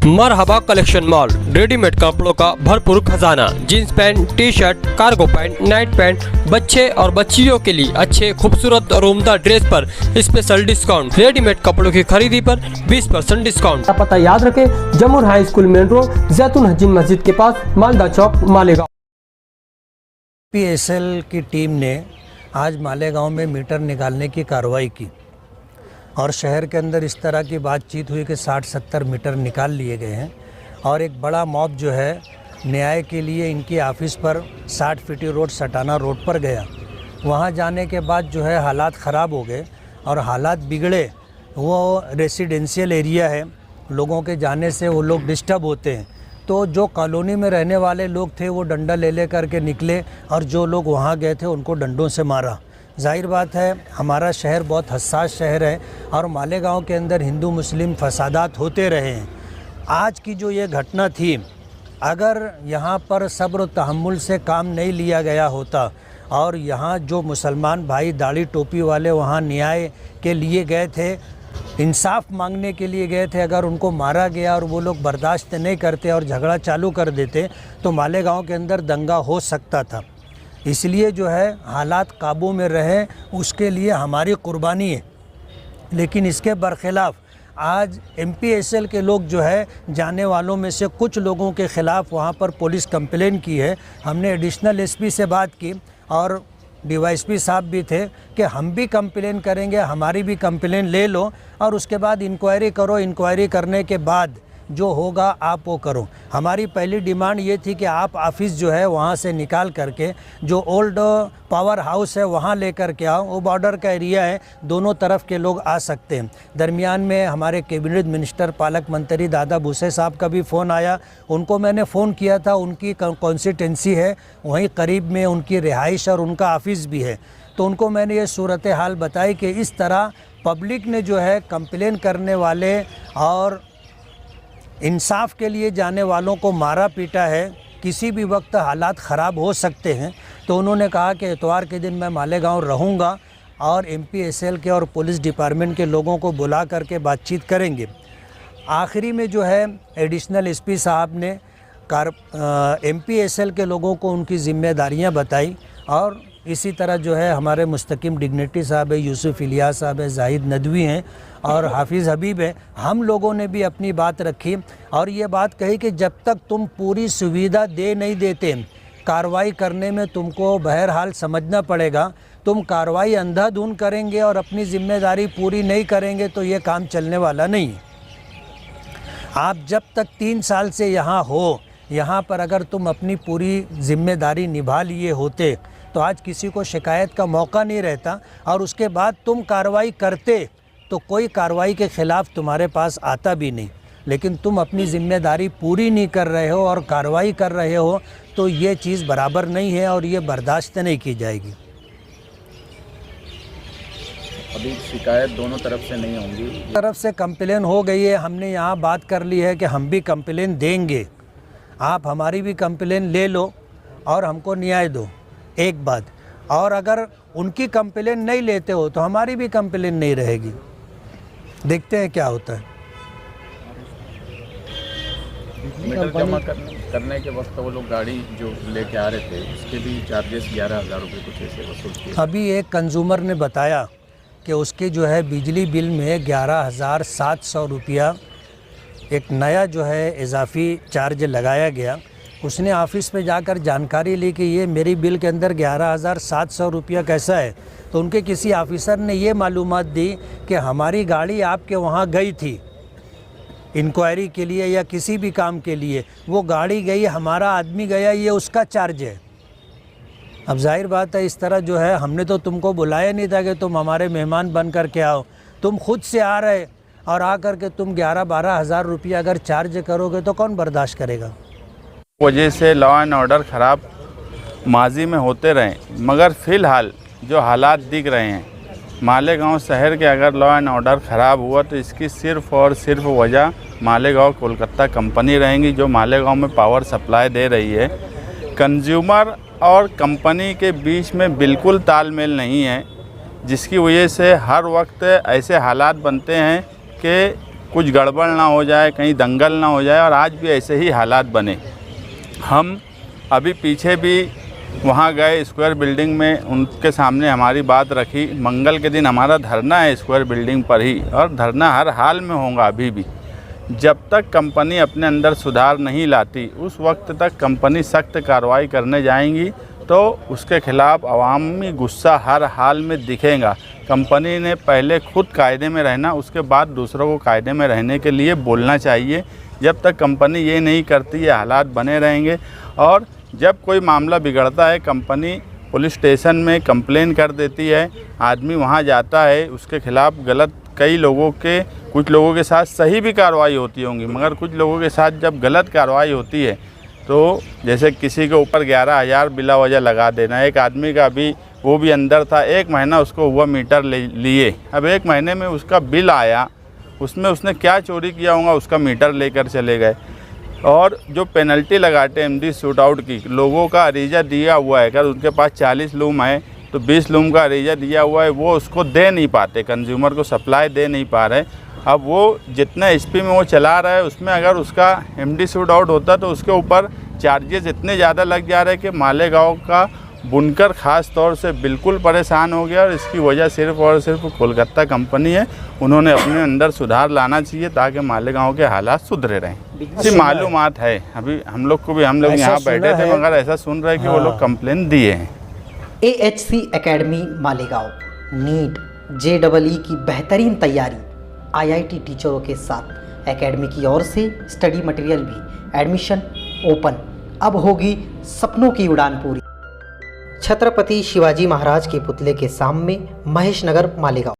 मरहबा collection mall, readymade कपड़ों का भरपूर खजाना। Jeans pant, T shirt, cargo pant, night pant, बच्चे और बच्चियों के लिए अच्छे खूबसूरत और उम्दा ड्रेस पर स्पेशल डिस्काउंट। रेडीमेड कपड़ों की खरीदी पर 20% डिस्काउंट। पता याद रखें, जमुर हाई स्कूल मेन रोड, जैतून हजीन मस्जिद के पास, मालदा चौक, मालेगांव। PSL की टीम ने आज मालेगांव में मीटर निकालने की कार्रवाई की और शहर के अंदर इस तरह की बातचीत हुई कि 60-70 मीटर निकाल लिए गए हैं और एक बड़ा मॉब जो है न्याय के लिए इनकी ऑफिस पर 60 फीटी रोड सटाना रोड पर गया। वहाँ जाने के बाद जो है हालात ख़राब हो गए और हालात बिगड़े। वो रेसिडेंशियल एरिया है, लोगों के जाने से वो लोग डिस्टर्ब होते हैं, तो जो कॉलोनी में रहने वाले लोग थे वो डंडा ले करके निकले और जो लोग वहाँ गए थे उनको डंडों से मारा। जाहिर बात है, हमारा शहर बहुत हसास शहर है और मालेगांव के अंदर हिंदू मुस्लिम फसादात होते रहे हैं। आज की जो ये घटना थी, अगर यहाँ पर सब्र तहम्मुल से काम नहीं लिया गया होता और यहाँ जो मुसलमान भाई दाढ़ी टोपी वाले वहाँ न्याय के लिए गए थे, इंसाफ मांगने के लिए गए थे, अगर उनको मारा गया और वो लोग बर्दाश्त नहीं करते और झगड़ा चालू कर देते तो मालेगांव के अंदर दंगा हो सकता था। इसलिए जो है हालात काबू में रहे, उसके लिए हमारी कुर्बानी है। लेकिन इसके बरखिलाफ़ आज MPSL के लोग जो है जाने वालों में से कुछ लोगों के ख़िलाफ़ वहाँ पर पुलिस कंप्लेन की है। हमने एडिशनल SP से बात की और DYSP साहब भी थे कि हम भी कंप्लेन करेंगे, हमारी भी कंप्लेन ले लो और उसके बाद इंक्वायरी करो। इंक्वायरी करने के बाद जो होगा आप वो करो। हमारी पहली डिमांड ये थी कि आप ऑफिस जो है वहाँ से निकाल करके जो ओल्ड पावर हाउस है वहाँ लेकर के आओ। वो बॉर्डर का एरिया है, दोनों तरफ के लोग आ सकते हैं। दरमियान में हमारे कैबिनेट मिनिस्टर पालक मंत्री दादा भूसे साहब का भी फ़ोन आया, उनको मैंने फ़ोन किया था। उनकी कॉन्स्टिट्यूंसी है वहीं करीब में, उनकी रिहाइश और उनका ऑफिस भी है, तो उनको मैंने ये सूरत हाल बताई कि इस तरह पब्लिक ने जो है कंप्लेन करने वाले और इंसाफ के लिए जाने वालों को मारा पीटा है। किसी भी वक्त हालात ख़राब हो सकते हैं, तो उन्होंने कहा कि इतवार के दिन मैं मालेगांव रहूंगा और MPSL के और पुलिस डिपार्टमेंट के लोगों को बुला करके बातचीत करेंगे। आखिरी में जो है एडिशनल SP साहब ने MPSL के लोगों को उनकी ज़िम्मेदारियां बताई और इसी तरह जो है हमारे मुस्तकीम डिग्निटी साहब है, यूसुफ इलियास साहब है, जाहिद नदवी हैं और हाफिज़ हबीब है। हम लोगों ने भी अपनी बात रखी और ये बात कही कि जब तक तुम पूरी सुविधा दे नहीं देते, कार्रवाई करने में तुमको बहरहाल समझना पड़ेगा। तुम कार्रवाई अंधाधुंध करेंगे और अपनी ज़िम्मेदारी पूरी नहीं करेंगे तो ये काम चलने वाला नहीं है। आप जब तक 3 साल से यहाँ हो, यहाँ पर अगर तुम अपनी पूरी ज़िम्मेदारी निभा लिए होते तो आज किसी को शिकायत का मौका नहीं रहता और उसके बाद तुम कार्रवाई करते तो कोई कार्रवाई के ख़िलाफ़ तुम्हारे पास आता भी नहीं। लेकिन तुम अपनी ज़िम्मेदारी पूरी नहीं कर रहे हो और कार्रवाई कर रहे हो, तो ये चीज़ बराबर नहीं है और ये बर्दाश्त नहीं की जाएगी। अभी शिकायत दोनों तरफ से नहीं होंगी, तरफ से कंप्लेन हो गई है। हमने यहाँ बात कर ली है कि हम भी कंप्लेन देंगे, आप हमारी भी कंप्लेन ले लो और हमको न्याय दो, एक बात। और अगर उनकी कंप्लेन नहीं लेते हो तो हमारी भी कंप्लेन नहीं रहेगी। देखते हैं क्या होता है। मीटर जमा करने के वक्त वो लोग गाड़ी जो लेके आ रहे थे उसके भी चार्जेस 11,000 रुपये कुछ ऐसे वसूल किए। अभी एक कंज्यूमर ने बताया कि उसके जो है बिजली बिल में 11,700 रुपया एक नया जो है इजाफी चार्ज लगाया गया। उसने ऑफिस पे जाकर जानकारी ली कि ये मेरी बिल के अंदर 11,700 रुपया कैसा है, तो उनके किसी ऑफिसर ने ये मालूमात दी कि हमारी गाड़ी आपके वहाँ गई थी इंक्वायरी के लिए या किसी भी काम के लिए, वो गाड़ी गई, हमारा आदमी गया, ये उसका चार्ज है। अब जाहिर बात है, इस तरह जो है हमने तो तुमको बुलाया नहीं था कि तुम हमारे मेहमान बन कर के आओ। तुम खुद से आ रहे और आकर के तुम 11-12 हज़ार रुपया अगर चार्ज करोगे तो कौन बर्दाश्त करेगा। वजह से लॉ एंड ऑर्डर ख़राब माजी में होते रहे, मगर फ़िलहाल जो हालात दिख रहे हैं मालेगांव शहर के, अगर लॉ एंड ऑर्डर ख़राब हुआ तो इसकी सिर्फ़ और सिर्फ वजह मालेगांव कोलकाता कंपनी रहेंगी, जो मालेगांव में पावर सप्लाई दे रही है। कंज्यूमर और कंपनी के बीच में बिल्कुल तालमेल नहीं है, जिसकी वजह से हर वक्त ऐसे हालात बनते हैं कि कुछ गड़बड़ ना हो जाए, कहीं दंगल ना हो जाए, और आज भी ऐसे ही हालात बने। हम अभी पीछे भी वहाँ गए स्क्वायर बिल्डिंग में, उनके सामने हमारी बात रखी। मंगल के दिन हमारा धरना है स्क्वायर बिल्डिंग पर ही, और धरना हर हाल में होगा अभी भी। जब तक कंपनी अपने अंदर सुधार नहीं लाती उस वक्त तक कंपनी सख्त कार्रवाई करने जाएंगी, तो उसके खिलाफ अवामी गुस्सा हर हाल में दिखेगा। कंपनी ने पहले खुद कायदे में रहना, उसके बाद दूसरों को कायदे में रहने के लिए बोलना चाहिए। जब तक कंपनी ये नहीं करती ये हालात बने रहेंगे। और जब कोई मामला बिगड़ता है कंपनी पुलिस स्टेशन में कंप्लेन कर देती है, आदमी वहाँ जाता है, उसके खिलाफ गलत कई लोगों के, कुछ लोगों के साथ सही भी कार्रवाई होती होंगी, मगर कुछ लोगों के साथ जब गलत कार्रवाई होती है तो जैसे किसी के ऊपर 11,000 बिला वजह लगा देना। एक आदमी का भी, वो भी अंदर था, 1 महीना उसको हुआ मीटर लिए, अब 1 महीने में उसका बिल आया, उसमें उसने क्या चोरी किया होगा, उसका मीटर लेकर चले गए। और जो पेनल्टी लगाते एमडी शूट आउट की, लोगों का अरीजा दिया हुआ है, अगर उनके पास 40 लूम है तो 20 लूम का अरीजा दिया हुआ है, वो उसको दे नहीं पाते, कंज्यूमर को सप्लाई दे नहीं पा रहे। अब वो जितना एचपी में वो चला रहा है उसमें अगर उसका एमडी शूट आउट होता तो उसके ऊपर चार्जेस इतने ज़्यादा लग जा रहे हैं कि मालेगांव का बुनकर ख़ास तौर से बिल्कुल परेशान हो गया। और इसकी वजह सिर्फ और सिर्फ कोलकाता कंपनी है। उन्होंने अपने अंदर सुधार लाना चाहिए ताकि मालेगांव के हालात सुधरे रहें। इसी मालूमात है, अभी हम लोग को भी, हम लोग यहाँ बैठे थे मगर ऐसा सुन रहे कि वो लोग कंप्लेन दिए हैं। AHC academy Malegaon NEET JEE की बेहतरीन तैयारी IIT टीचरों के साथ एकेडमी की ओर से स्टडी मटेरियल भी, एडमिशन ओपन। अब होगी सपनों की उड़ान पूरी। छत्रपति शिवाजी महाराज के पुतले के सामने, महेश नगर, मालेगांव।